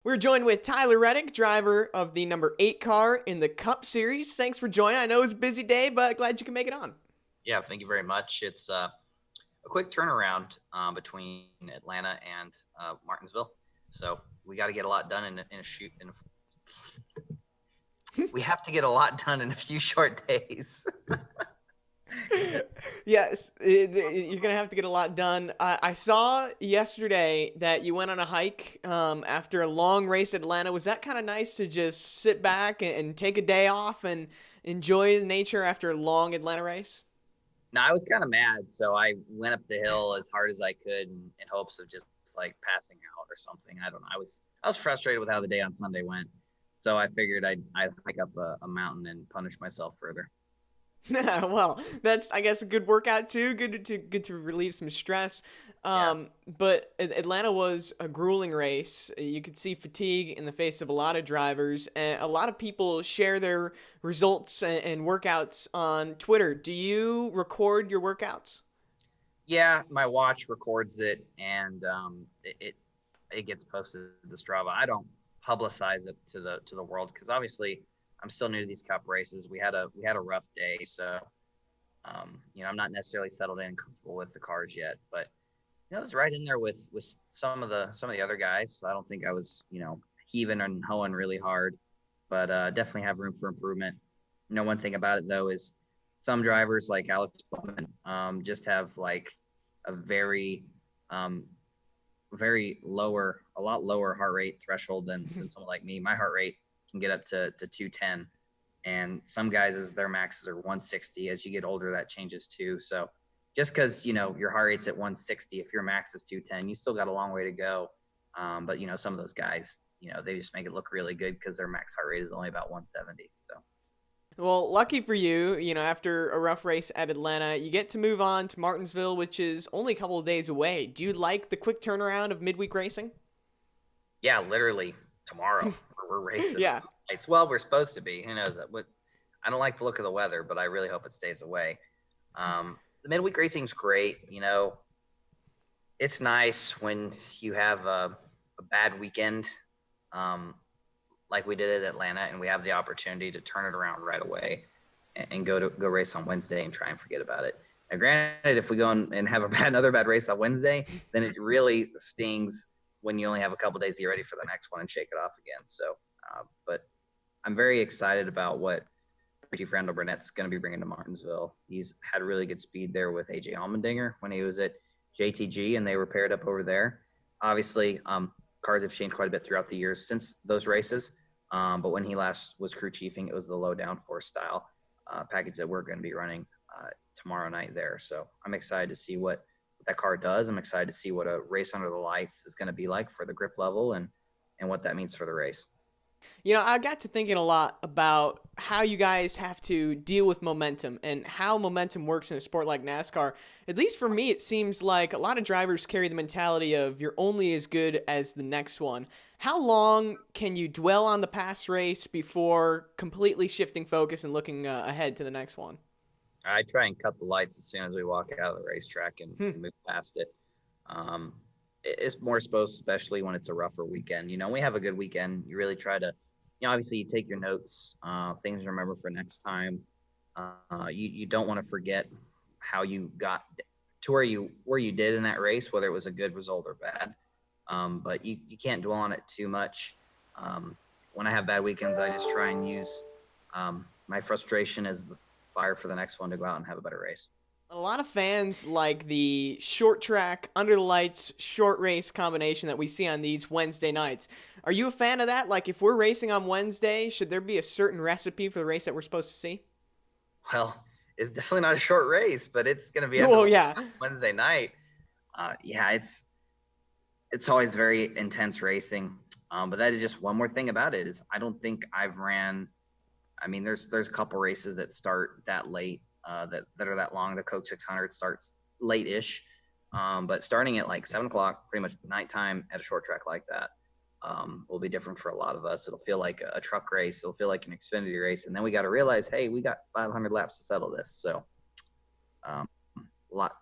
We're joined with Tyler Reddick, driver of the number 8 car in the Cup Series. Thanks for joining. I know it's a busy day, but glad you can make it on. Yeah, thank you very much. It's a quick turnaround between Atlanta and Martinsville, so we got to get a lot done in a shoot. We have to get a lot done in a few short days. Yes, you're going to have to get a lot done. I saw yesterday that you went on a hike after a long race at Atlanta. Was that kind of nice to just sit back and take a day off and enjoy the nature after a long Atlanta race? No, I was kind of mad, so I went up the hill as hard as I could in hopes of just like passing out or something. I don't know. I was frustrated with how the day on Sunday went, so I figured I'd hike up a mountain and punish myself further. Well, that's I guess a good workout too. Good to relieve some stress. Yeah. But Atlanta was a grueling race. You could see fatigue in the face of a lot of drivers, and a lot of people share their results and workouts on Twitter. Do you record your workouts? Yeah, my watch records it, and it gets posted to Strava. I don't publicize it to the world because obviously I'm still new to these Cup races. We had a rough day, so I'm not necessarily settled in and comfortable with the cars yet. But I was right in there with some of the other guys. So I don't think I was heaving and hoeing really hard, but definitely have room for improvement. One thing about it though is some drivers like Alex Bowman just have like a um, a lot lower heart rate threshold than someone like me. My heart rate can get up to 210, and some guys as their maxes are 160. As you get older, that changes too. So just because your heart rate's at 160, if your max is 210, you still got a long way to go. But some of those guys, they just make it look really good because their max heart rate is only about 170. So Well, lucky for you, after a rough race at Atlanta, you get to move on to Martinsville, which is only a couple of days away. Do you like the quick turnaround of midweek racing? yeah, literally tomorrow we're racing. Yeah. It's well, we're supposed to be. Who knows? What I don't like the look of the weather, but I really hope it stays away. The midweek racing's great. It's nice when you have a bad weekend, um, like we did at Atlanta, and we have the opportunity to turn it around right away and go race on Wednesday and try and forget about it. Now, granted, if we go and have another bad race on Wednesday, then it really stings when you only have a couple days to get ready for the next one and shake it off again. So, but I'm very excited about what Chief Randall Burnett's going to be bringing to Martinsville. He's had really good speed there with AJ Allmendinger when he was at JTG, and they were paired up over there. Obviously, cars have changed quite a bit throughout the years since those races. But when he last was crew chiefing, it was the low downforce style package that we're going to be running tomorrow night there. So I'm excited to see what that car does. I'm excited to see what a race under the lights is going to be like for the grip level and what that means for the race. I got to thinking a lot about how you guys have to deal with momentum and how momentum works in a sport like NASCAR. At least for me, it seems like a lot of drivers carry the mentality of you're only as good as the next one. How long can you dwell on the past race before completely shifting focus and looking ahead to the next one? I try and cut the lights as soon as we walk out of the racetrack Hmm. and move past it. Um, it's more supposed, especially when it's a rougher weekend. We have a good weekend. You really try to, obviously you take your notes, things to remember for next time. You don't want to forget how you got to where you did in that race, whether it was a good result or bad. But you can't dwell on it too much. When I have bad weekends, I just try and use my frustration as the fire for the next one to go out and have a better race. A lot of fans like the short track, under the lights, short race combination that we see on these Wednesday nights. Are you a fan of that? Like, if we're racing on Wednesday, should there be a certain recipe for the race that we're supposed to see? Well, it's definitely not a short race, but it's going to be Oh, yeah. Wednesday night. Yeah, it's always very intense racing. But that is just one more thing about it is I don't think I've ran. I mean, there's a couple races that start that late, that are that long. The Coke 600 starts late-ish, but starting at like 7 o'clock, pretty much nighttime at a short track like that, will be different for a lot of us. It'll feel like a truck race. It'll feel like an Xfinity race, and then we got to realize, hey, we got 500 laps to settle this. So, a lot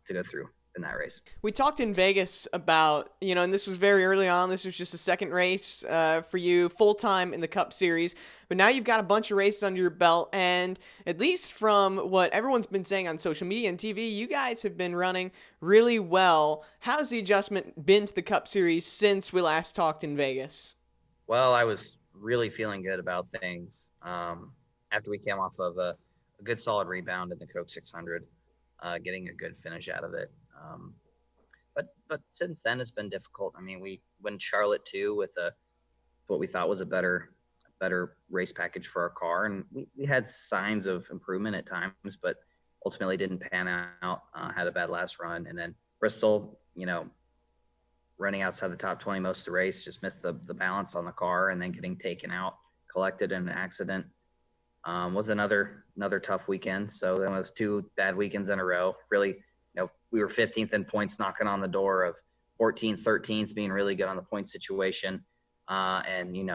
to go through in that race. We talked in Vegas about, and this was very early on. This was just the second race for you full time in the Cup Series. But now you've got a bunch of races under your belt. And at least from what everyone's been saying on social media and TV, you guys have been running really well. How's the adjustment been to the Cup Series since we last talked in Vegas? Well, I was really feeling good about things after we came off of a good solid rebound in the Coke 600, getting a good finish out of it. But since then it's been difficult. I mean, we went Charlotte too with what we thought was a better race package for our car, and we had signs of improvement at times, but ultimately didn't pan out. Had a bad last run, and then Bristol, running outside the top 20 most of the race, just missed the balance on the car, and then getting taken out, collected in an accident. Was another tough weekend. So then it was 2 bad weekends in a row. Really, we were 15th in points, knocking on the door of 14th, 13th, being really good on the point situation. And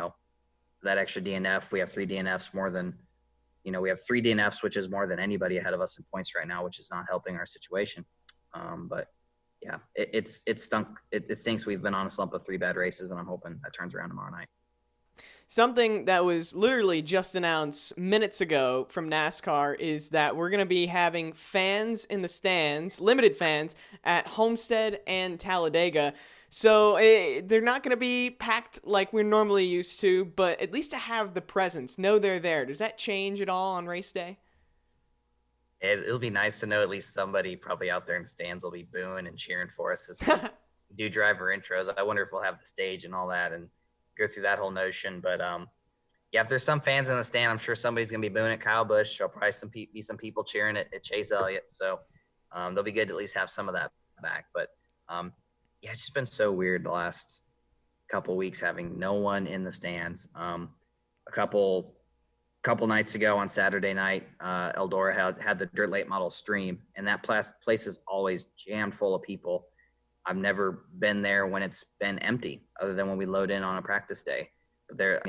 that extra DNF, we have 3 DNFs more than, we have 3 DNFs, which is more than anybody ahead of us in points right now, which is not helping our situation. But yeah, it stunk. It stinks. We've been on a slump of 3 bad races, and I'm hoping that turns around tomorrow night. Something that was literally just announced minutes ago from NASCAR is that we're going to be having fans in the stands, limited fans, at Homestead and Talladega. So they're not going to be packed like we're normally used to, but at least to have the presence, know they're there. Does that change at all on race day? It'll be nice to know at least somebody probably out there in the stands will be booing and cheering for us as we do driver intros. I wonder if we'll have the stage and all that and go through that whole notion. But yeah, if there's some fans in the stand, I'm sure somebody's gonna be booing at Kyle Busch. There'll probably be some people cheering at Chase Elliott. So they'll be good to at least have some of that back. But yeah, it's just been so weird the last couple weeks having no one in the stands. A couple nights ago on Saturday night, Eldora had the Dirt Late Model stream, and that place is always jammed full of people. I've never been there when it's been empty, other than when we load in on a practice day. But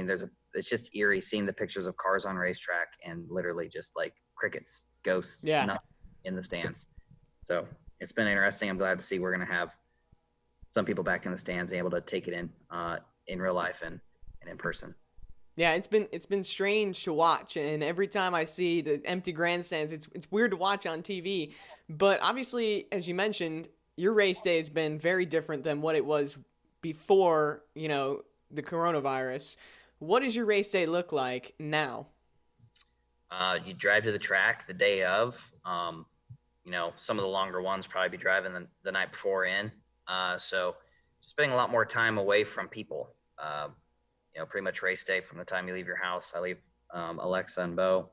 it's just eerie seeing the pictures of cars on racetrack and literally just like crickets, ghosts, nothing in the stands. So it's been interesting. I'm glad to see we're going to have some people back in the stands able to take it in real life and in person. Yeah, it's been strange to watch, and every time I see the empty grandstands, it's weird to watch on TV. But obviously, as you mentioned, your race day has been very different than what it was before, the coronavirus. What does your race day look like now? You drive to the track the day of. Some of the longer ones probably be driving the night before in. So spending a lot more time away from people. Pretty much race day from the time you leave your house. I leave Alexa and Bo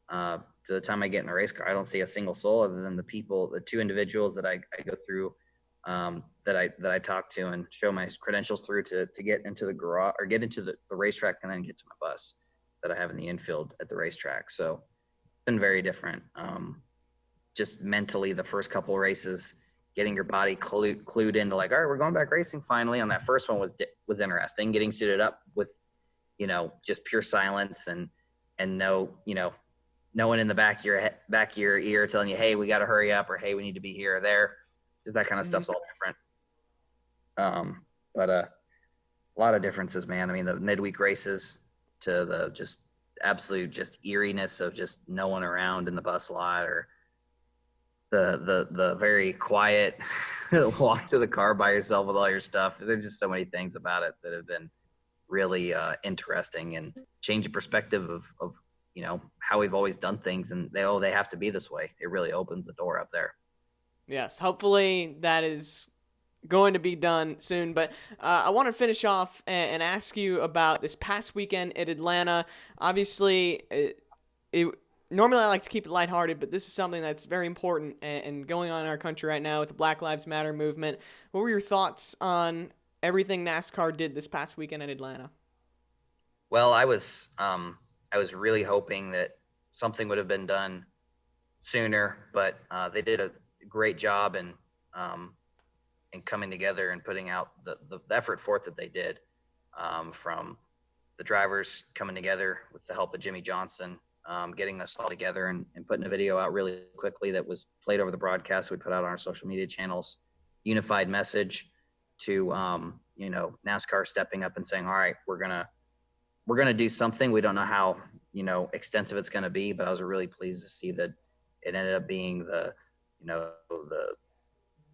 to the time I get in a race car. I don't see a single soul other than the 2 individuals that I go through, that I talk to and show my credentials through to get into the garage or get into the racetrack and then get to my bus that I have in the infield at the racetrack. So it's been very different. Just mentally, the first couple of races, getting your body clued into like, all right, we're going back racing finally. On that first one was interesting, getting suited up with, just pure silence and no one in the back of your ear telling you, hey, we got to hurry up, or hey, we need to be here or there. Just that kind of stuff's all different. But a lot of differences, man. I mean, the midweek races to the just absolute just eeriness of just no one around in the bus lot, or the very quiet walk to the car by yourself with all your stuff. There's just so many things about it that have been really interesting and change the perspective of how we've always done things, and they have to be this way. It really opens the door up there. Yes, hopefully that is going to be done soon. But I want to finish off and ask you about this past weekend at Atlanta. Obviously, normally I like to keep it lighthearted, but this is something that's very important and going on in our country right now with the Black Lives Matter movement. What were your thoughts on everything NASCAR did this past weekend at Atlanta? Well, I was really hoping that something would have been done sooner, but they did a great job in coming together and putting out the effort forth that they did, from the drivers coming together with the help of Jimmy Johnson, getting us all together and putting a video out really quickly that was played over the broadcast we put out on our social media channels. unified message to NASCAR stepping up and saying, all right, we're gonna do something. We don't know how extensive it's gonna be, but I was really pleased to see that it ended up being the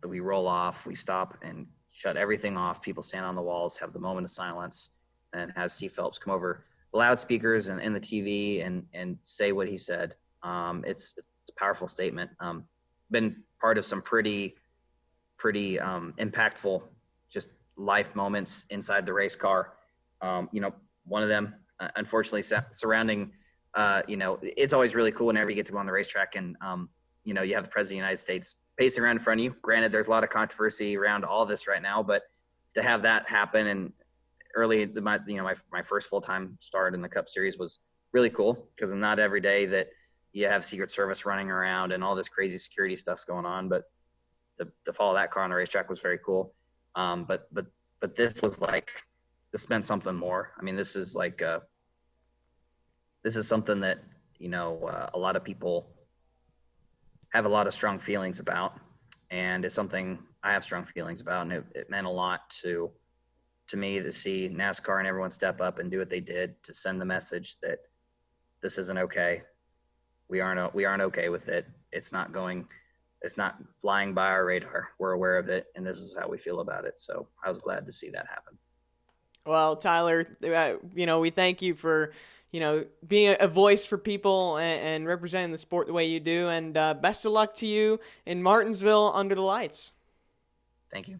we roll off, we stop and shut everything off. People stand on the walls, have the moment of silence, and have Steve Phelps come over the loudspeakers and in the TV and say what he said. It's a powerful statement. Been part of some pretty impactful just life moments inside the race car. One of them, unfortunately, surrounding, it's always really cool whenever you get to go on the racetrack and, you have the President of the United States pacing around in front of you. Granted, there's a lot of controversy around all this right now, but to have that happen and early, my first full-time start in the Cup Series was really cool because not every day that you have Secret Service running around and all this crazy security stuff's going on, but to follow that car on the racetrack was very cool. But this was like, this meant something more. I mean, this is like, this is something that, a lot of people have a lot of strong feelings about, and it's something I have strong feelings about. And it meant a lot to me to see NASCAR and everyone step up and do what they did to send the message that this isn't okay. We aren't okay with it. It's not flying by our radar. We're aware of it, and this is how we feel about it. So I was glad to see that happen. Well, Tyler, we thank you for, being a voice for people and representing the sport the way you do. And best of luck to you in Martinsville under the lights. Thank you.